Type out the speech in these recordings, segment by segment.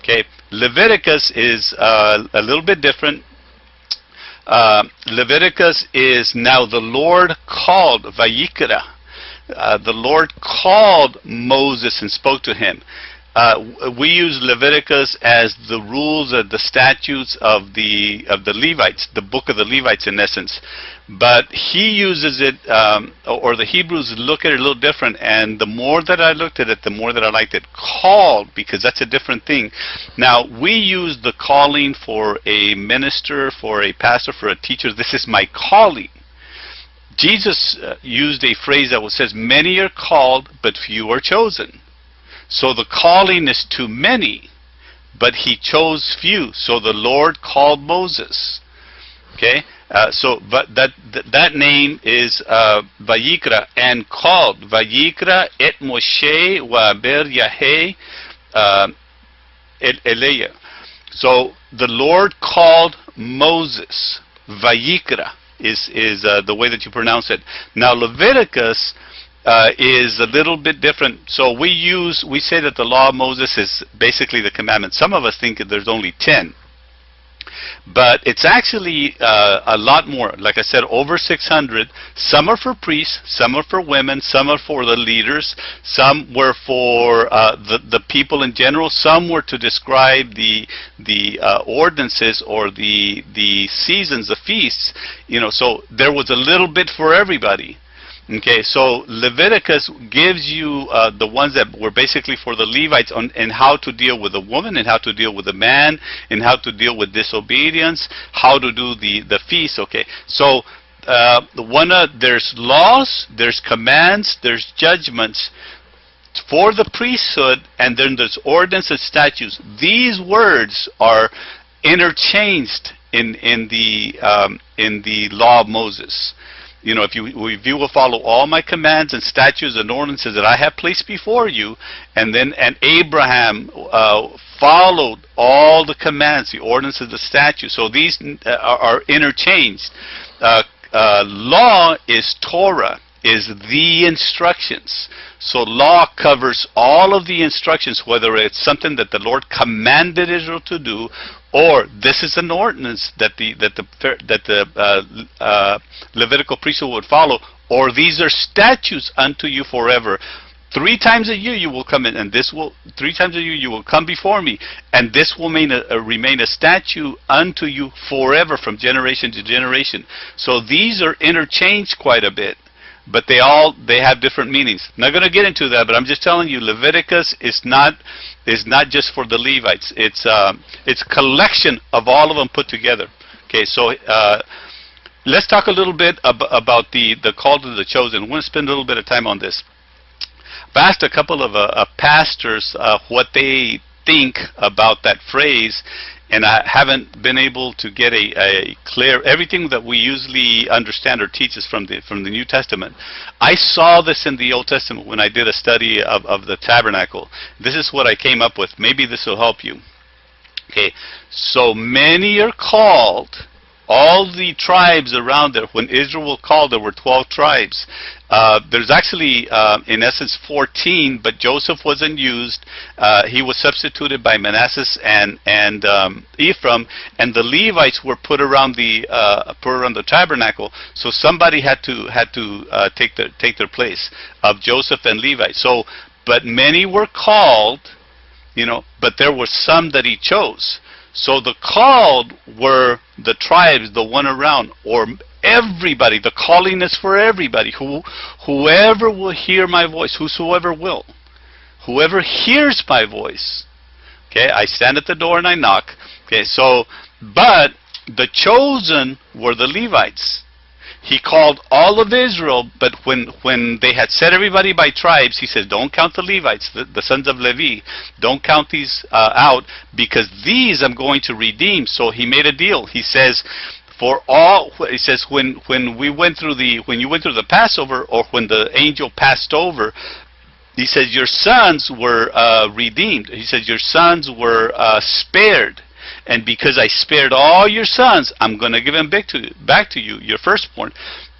Okay, Leviticus is a little bit different. Leviticus is now the Lord called Vayikra. The Lord called Moses and spoke to him. We use Leviticus as the rules and the statutes of the Levites, the book of the Levites in essence. But he uses it, or the Hebrews look at it a little different. And the more that I looked at it, the more that I liked it. Called, because that's a different thing. Now, we use the calling for a minister, for a pastor, for a teacher. This is my calling. Jesus used a phrase that says, many are called, but few are chosen. So the calling is to many, but he chose few. So the Lord called Moses. Okay, but that name is Vayikra, and called Vayikra et Moshe Waber Yaheh Eleah. So the Lord called Moses. Vayikra is the way that you pronounce it. Now Leviticus is a little bit different. So we say that the law of Moses is basically the commandments. Some of us think that there's only 10. But it's actually a lot more. Like I said, over 600. Some are for priests, some are for women, some are for the leaders, some were for the people in general, some were to describe the ordinances or the seasons, the feasts. You know, so there was a little bit for everybody. Okay, so Leviticus gives you the ones that were basically for the Levites and how to deal with a woman and how to deal with a man and how to deal with disobedience, how to do the feast. Okay, so there's laws, there's commands, there's judgments for the priesthood, and then there's ordinance and statutes. These words are interchanged in the law of Moses. You know, if you will follow all my commands and statutes and ordinances that I have placed before you, and Abraham followed all the commands, the ordinances, the statutes. So these are interchanged. Law is Torah, is the instructions. So law covers all of the instructions, whether it's something that the Lord commanded Israel to do, or this is an ordinance that the Levitical priesthood would follow, or these are statutes unto you forever. 3 times a year you will come in, and 3 times a year you will come before me, and this will remain a statute unto you forever, from generation to generation. So these are interchanged quite a bit, but they have different meanings. I'm not going to get into that, but I'm just telling you, Leviticus is not just for the Levites. It's a collection of all of them put together. Okay, so let's talk a little bit about the call to the chosen. I want to spend a little bit of time on this. I've asked a couple of pastors what they think about that phrase, and I haven't been able to get a clear. Everything that we usually understand or teach is from the New Testament. I saw this in the Old Testament when I did a study of the tabernacle. This is what I came up with. Maybe this will help you. Okay, so many are called. All the tribes around there, when Israel was called, there were 12 tribes. There's actually, in essence, 14, but Joseph wasn't used. He was substituted by Manasseh and Ephraim, and the Levites were put around the tabernacle. So somebody had to take their place of Joseph and Levi. So, but many were called, you know, but there were some that he chose. So the called were the tribes, the one around, or everybody. The calling is for everybody. Whoever will hear my voice, whosoever will. Whoever hears my voice. Okay, I stand at the door and I knock. Okay, so, but the chosen were the Levites. He called all of Israel, but when they had set everybody by tribes, he says, don't count the Levites, the sons of Levi. Don't count these out, because these I'm going to redeem. So he made a deal. He says, for all, he says, when you went through the Passover, or when the angel passed over, he says, your sons were redeemed. He says, your sons were spared. And because I spared all your sons, I'm going to give them back to you, your firstborn.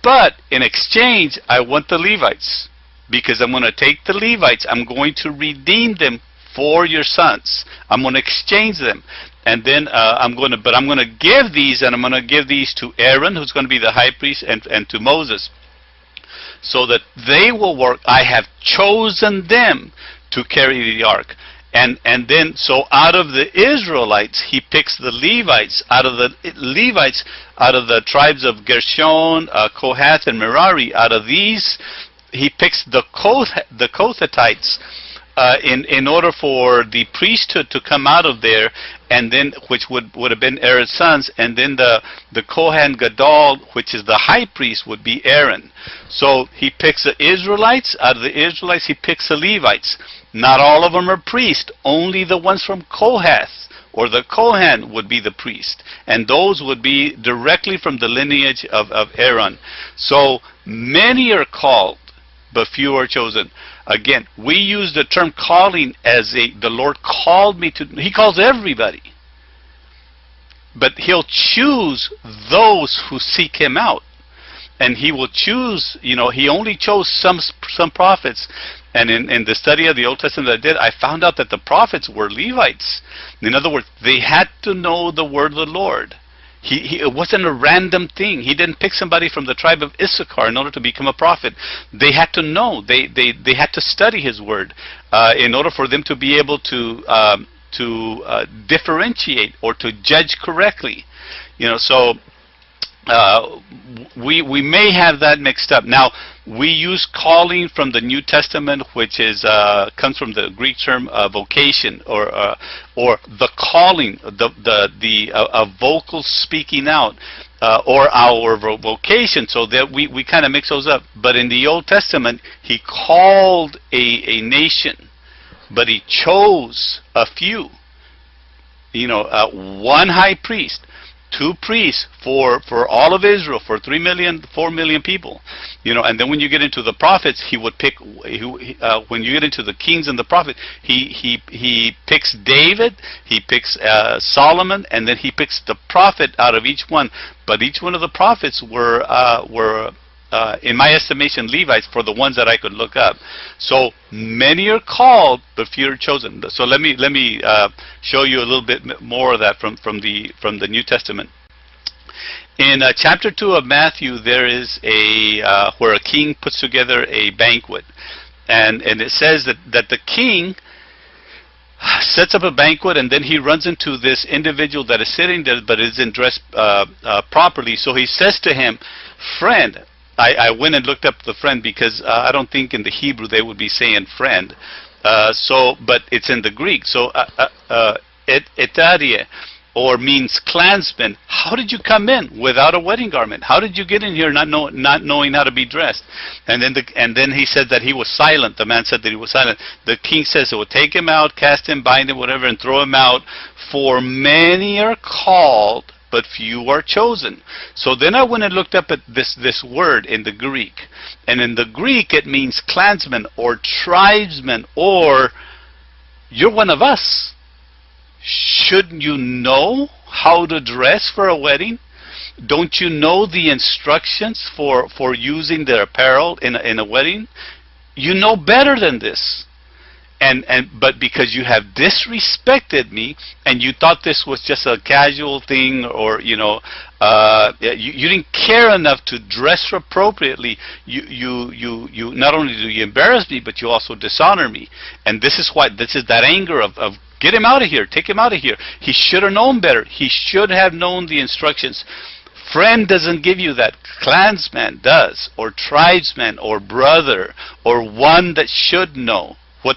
But in exchange, I want the Levites. Because I'm going to take the Levites, I'm going to redeem them for your sons. I'm going to exchange them. And then I'm going to give these, and I'm going to give these to Aaron, who's going to be the high priest, and to Moses, so that they will work. I have chosen them to carry the ark. And then, so out of the Israelites, he picks the Levites, out of the tribes of Gershon, Kohath, and Merari. Out of these, he picks the Kohathites, in order for the priesthood to come out of there, and then, which would have been Aaron's sons, and then the Kohen Gadol, which is the high priest, would be Aaron. So he picks the Israelites. Out of the Israelites, he picks the Levites. Not all of them are priests. Only the ones from Kohath or the Kohen would be the priest, and those would be directly from the lineage of Aaron. So many are called, but few are chosen. Again, we use the term calling as the Lord called me to. He calls everybody, but He'll choose those who seek Him out, and He will choose. He only chose some prophets. And in the study of the Old Testament that I did, I found out that the prophets were Levites. In other words, they had to know the word of the Lord. It wasn't a random thing. He didn't pick somebody from the tribe of Issachar in order to become a prophet. They had to know. They had to study His word in order for them to be able to differentiate or to judge correctly. So we may have that mixed up. Now, we use calling from the New Testament, which comes from the Greek term vocation, or the calling, a vocal speaking out, or our vocation. So that we kind of mix those up. But in the Old Testament, He called a nation, but He chose a few. One high priest, 2 priests for all of Israel, for 4 million people. And then when you get into the prophets, He would pick. When you get into the kings and the prophets, he picks David, He picks Solomon, and then He picks the prophet out of each one. But each one of the prophets were in my estimation, Levites, for the ones that I could look up. So many are called, but few are chosen. So let me show you a little bit more of that from the New Testament. In chapter 2 of Matthew, there is where a king puts together a banquet, and it says that the king sets up a banquet, and then he runs into this individual that is sitting there but isn't dressed properly. So he says to him, "Friend," I went and looked up the friend, because I don't think in the Hebrew they would be saying friend. But it's in the Greek. So etarie, or means clansman. How did you come in without a wedding garment? How did you get in here not knowing how to be dressed? And then he said that he was silent. The man said that he was silent. The king says, "Well, take him out, cast him, bind him, whatever, and throw him out. For many are called, but few are chosen." So then I went and looked up at this word in the Greek. And in the Greek, it means clansman or tribesman, or you're one of us. Shouldn't you know how to dress for a wedding? Don't you know the instructions for using the apparel in a wedding? You know better than this. But because you have disrespected me, and you thought this was just a casual thing, or you didn't care enough to dress appropriately, you not only do you embarrass me, but you also dishonor me. And this is that anger of get him out of here, take him out of here. He should have known better. He should have known the instructions. Friend doesn't give you that. Clansman does, or tribesman, or brother, or one that should know what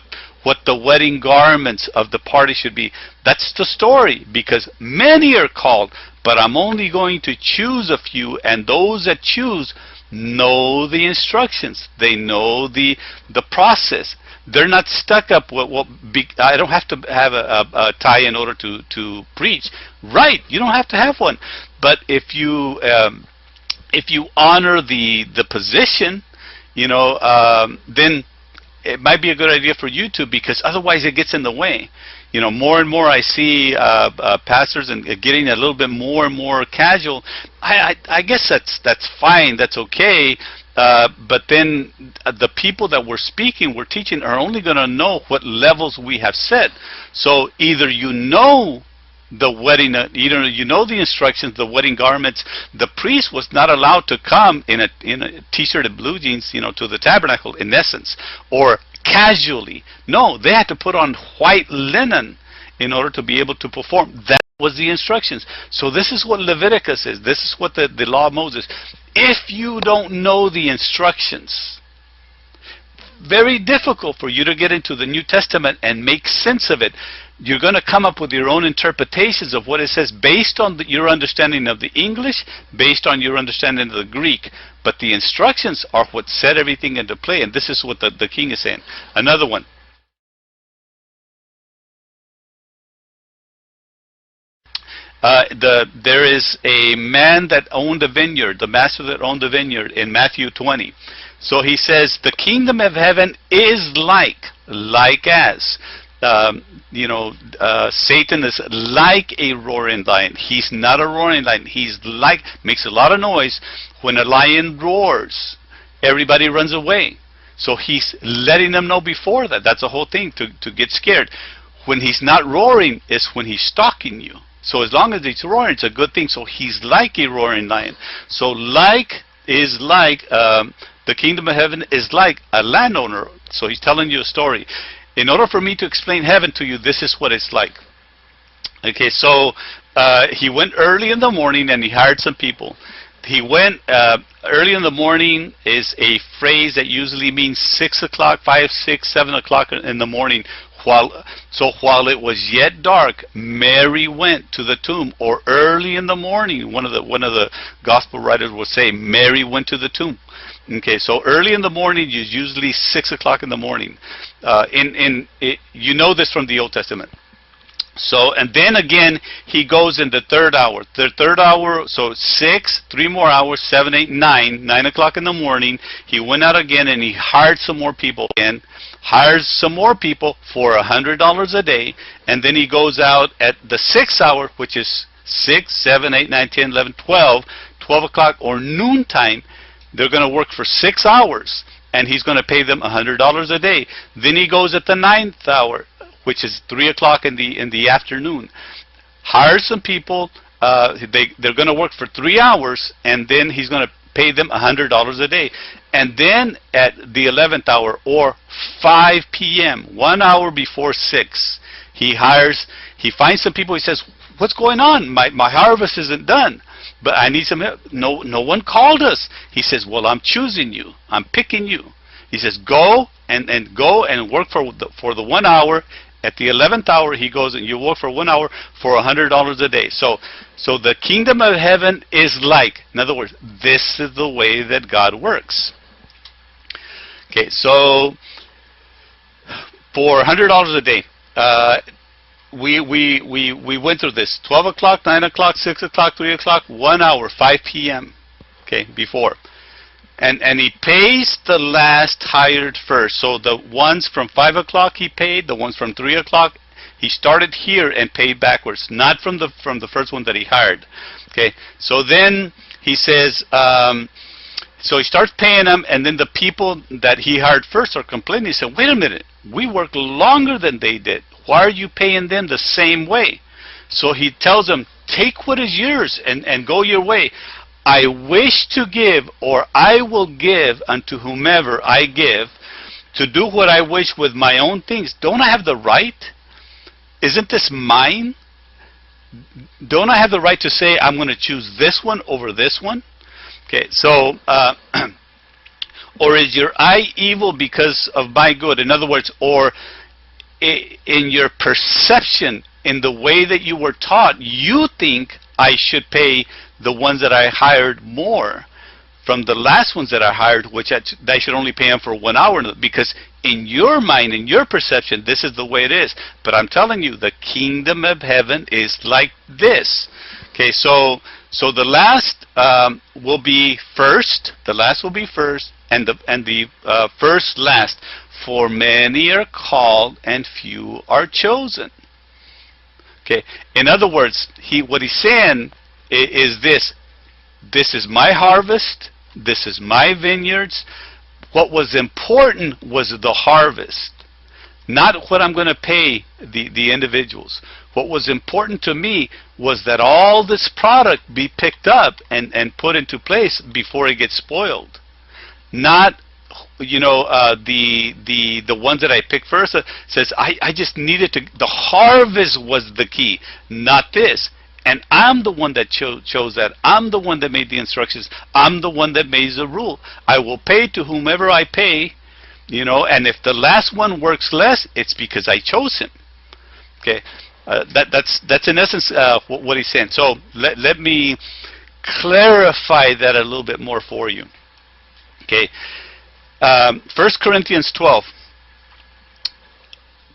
the wedding garments of the party should be. That's the story, because many are called, but I'm only going to choose a few, and those that choose know the instructions. They know the process. They're not stuck up I don't have to have a tie in order to preach. Right, you don't have to have one. But if you honor the position, then it might be a good idea for you to, because otherwise it gets in the way. More and more I see pastors and getting a little bit more and more casual. I guess that's fine, that's okay, But then the people that we're speaking, we're teaching, are only going to know what levels we have set. So either you know the wedding, either you know the instructions, the wedding garments. The priest was not allowed to come in a t-shirt and blue jeans, to the tabernacle, in essence, or casually. No, they had to put on white linen in order to be able to perform. That was the instructions. So this is what Leviticus is. This is what the law of Moses. If you don't know the instructions, very difficult for you to get into the New Testament and make sense of it. You're going to come up with your own interpretations of what it says based on your understanding of the English, based on your understanding of the Greek. But the instructions are what set everything into play, and this is what the king is saying. Another one. There is a man that owned a vineyard, the master that owned a vineyard, in Matthew 20. So he says, the kingdom of heaven is like as. Satan is like a roaring lion. He's not a roaring lion. He's like, makes a lot of noise. When a lion roars, everybody runs away. So he's letting them know before that. That's the whole thing, to get scared. When he's not roaring is when he's stalking you. So as long as he's roaring, it's a good thing. So he's like a roaring lion. So like is like, the kingdom of heaven is like a landowner. So he's telling you a story. In order for me to explain heaven to you, this is what it's like. Okay, so he went early in the morning and he hired some people. He went early in the morning is a phrase that usually means 6 o'clock, 5, 6, 7 o'clock in the morning. While it was yet dark, Mary went to the tomb, or early in the morning. One of the gospel writers will say Mary went to the tomb. Okay, so early in the morning is usually 6 o'clock in the morning. You know this from the Old Testament. So, and then again, he goes in the third hour. The third hour, so 6, 3 more hours, 7, 8, 9 o'clock in the morning. He went out again and he hired some more people again. Hires some more people for $100 a day. And then he goes out at the 6th hour, which is 6, 7, 8, 9, 10, 11, 12 o'clock or noontime. They're going to work for 6 hours. And he's going to pay them $100 a day. Then he goes at the 9th hour, which is 3 o'clock in the afternoon. Hire some people. They're going to work for 3 hours, and then he's going to pay them $100 a day. And then at the 11th hour, or 5 p.m., 1 hour before 6, he finds some people. He says, "What's going on? My harvest isn't done, but I need some help." No one called us. He says, "Well, I'm choosing you. I'm picking you." He says, "Go and work for the 1 hour." At the 11th hour, he goes and you work for 1 hour for $100 a day. So the kingdom of heaven is like. In other words, this is the way that God works. Okay, so for $100 a day, we went through this. 12 o'clock, 9 o'clock, 6 o'clock, 3 o'clock, 1 hour, 5 p.m. Okay, before. And he pays the last hired first. So the ones from 5 o'clock he paid, the ones from 3 o'clock, he started here and paid backwards, not from the first one that he hired. Okay, so then he says, so he starts paying them, and then the people that he hired first are complaining. He said, "Wait a minute, we worked longer than they did. Why are you paying them the same way?" So he tells them, "Take what is yours and go your way. I wish to give, or I will give unto whomever I give, to do what I wish with my own things. Don't I have the right? Isn't this mine? Don't I have the right to say I'm going to choose this one over this one?" Okay, so, or is your eye evil because of my good? In other words, or in your perception, in the way that you were taught, you think I should pay the ones that I hired more from the last ones that I hired, which I should only pay them for 1 hour, because in your mind, in your perception, this is the way it is. But I'm telling you, the kingdom of heaven is like this. Okay, so the last will be first. The last will be first, and the first last. For many are called, and few are chosen. Okay. In other words, what he's saying is this: this is my harvest. This is my vineyards. What was important was the harvest, not what I'm going to pay the individuals. What was important to me was that all this product be picked up and put into place before it gets spoiled. Not, you know, the ones that I picked first says I just needed to. The harvest was the key, not this. And I'm the one that chose that. I'm the one that made the instructions. I'm the one that made the rule. I will pay to whomever I pay, you know, and if the last one works less, it's because I chose him. Okay, that's in essence what he's saying. So let me clarify that a little bit more for you. Okay, 1 Corinthians 12.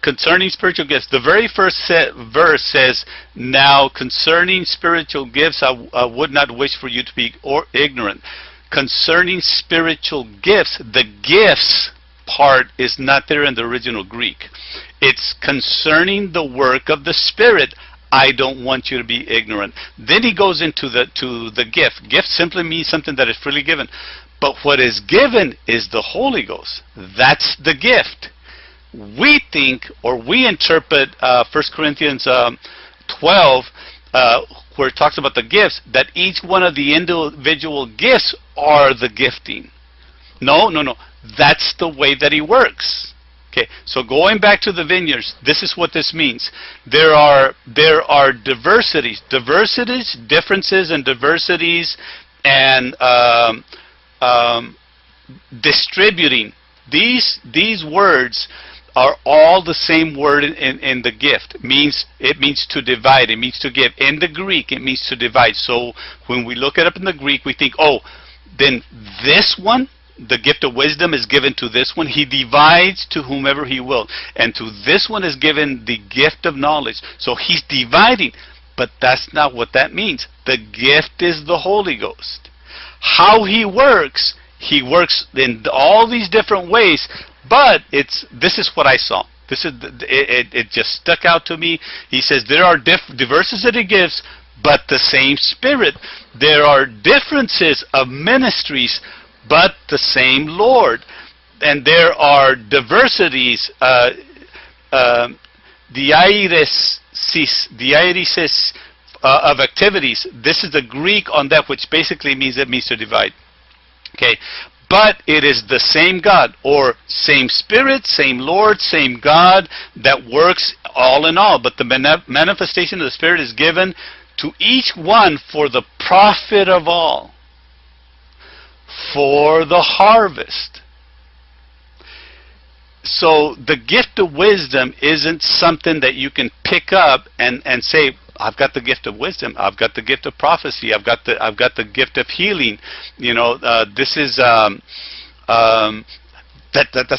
Concerning spiritual gifts, the very first verse says, "Now concerning spiritual gifts, I would not wish for you to be ignorant." Concerning spiritual gifts, the gifts part is not there in the original Greek. It's concerning the work of the Spirit. I don't want you to be ignorant. Then he goes into the gift. Gift simply means something that is freely given. But what is given is the Holy Ghost. That's the gift. We think, or we interpret 1 Corinthians 12, where it talks about the gifts, that each one of the individual gifts are the gifting. No. That's the way that he works. Okay, so going back to the vineyards, this is what this means. There are differences and diversities, and distributing. These words are all the same word in the gift. It means to divide. It means to give. In the Greek, it means to divide. So when we look it up in the Greek, we think, oh, then this one, the gift of wisdom, is given to this one. He divides to whomever he will. And to this one is given the gift of knowledge. So he's dividing. But that's not what that means. The gift is the Holy Ghost. How he works in all these different ways. But this is what I saw. It just stuck out to me. He says there are diversity of gifts, but the same Spirit. There are differences of ministries, but the same Lord. And there are diversities, diairesis of activities. This is the Greek on that, which basically means to divide. Okay, but it is the same God, or same Spirit, same Lord, same God that works all in all. But the manifestation of the Spirit is given to each one for the profit of all, for the harvest. So the gift of wisdom isn't something that you can pick up and say, I've got the gift of wisdom. I've got the gift of prophecy. I've got the gift of healing. You know, this is that's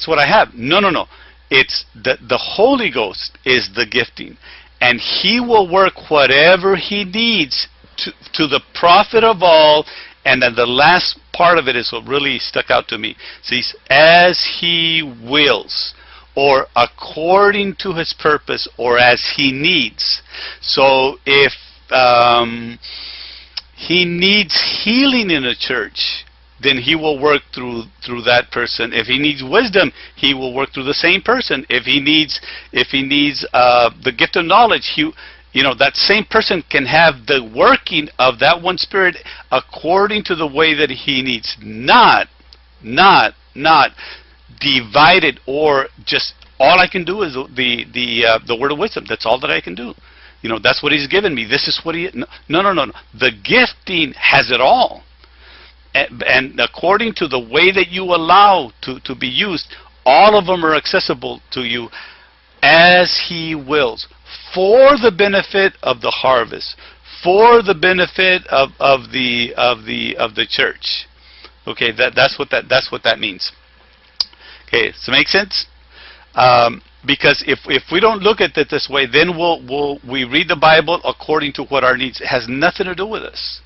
what I have. No. It's the Holy Ghost is the gifting, and He will work whatever He needs to the profit of all. And then the last part of it is what really stuck out to me. See, as He wills, or according to His purpose, or as He needs. So if He needs healing in a church, then He will work through that person. If He needs wisdom, He will work through the same person. If He needs the gift of knowledge, that same person can have the working of that one Spirit according to the way that He needs. Not divided, or just all I can do is the word of wisdom. That's all that I can do. That's what He's given me. This is what He. No. The gifting has it all, and according to the way that you allow to be used, all of them are accessible to you as He wills, for the benefit of the harvest, for the benefit of the church. Okay, that's what that means. Okay, does it make sense? Because if we don't look at it this way, then we read the Bible according to what our needs. It has nothing to do with us.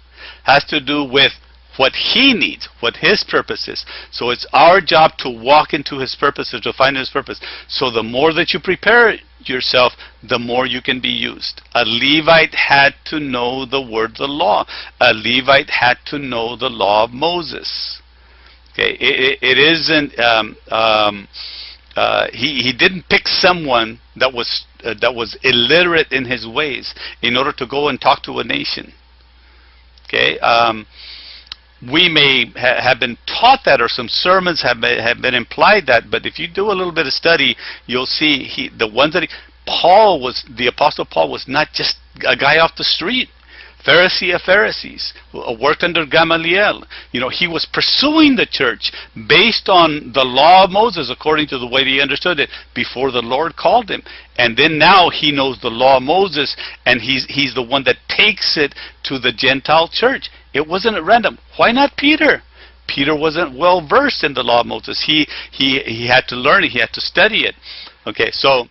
It has to do with what He needs, what His purpose is. So it's our job to walk into His purposes, to find His purpose. So the more that you prepare yourself, the more you can be used. A Levite had to know the word of the law. A Levite had to know the law of Moses. Okay, it isn't. He didn't pick someone that was illiterate in his ways in order to go and talk to a nation. Okay, we may have been taught that, or some sermons have been implied that. But if you do a little bit of study, you'll see the Apostle Paul was not just a guy off the street. Pharisee of Pharisees, worked under Gamaliel. You know, he was pursuing the church based on the law of Moses, according to the way he understood it, before the Lord called him. And then now he knows the law of Moses, and he's the one that takes it to the Gentile church. It wasn't at random. Why not Peter? Peter wasn't well versed in the law of Moses. He had to learn it. He had to study it. Okay, so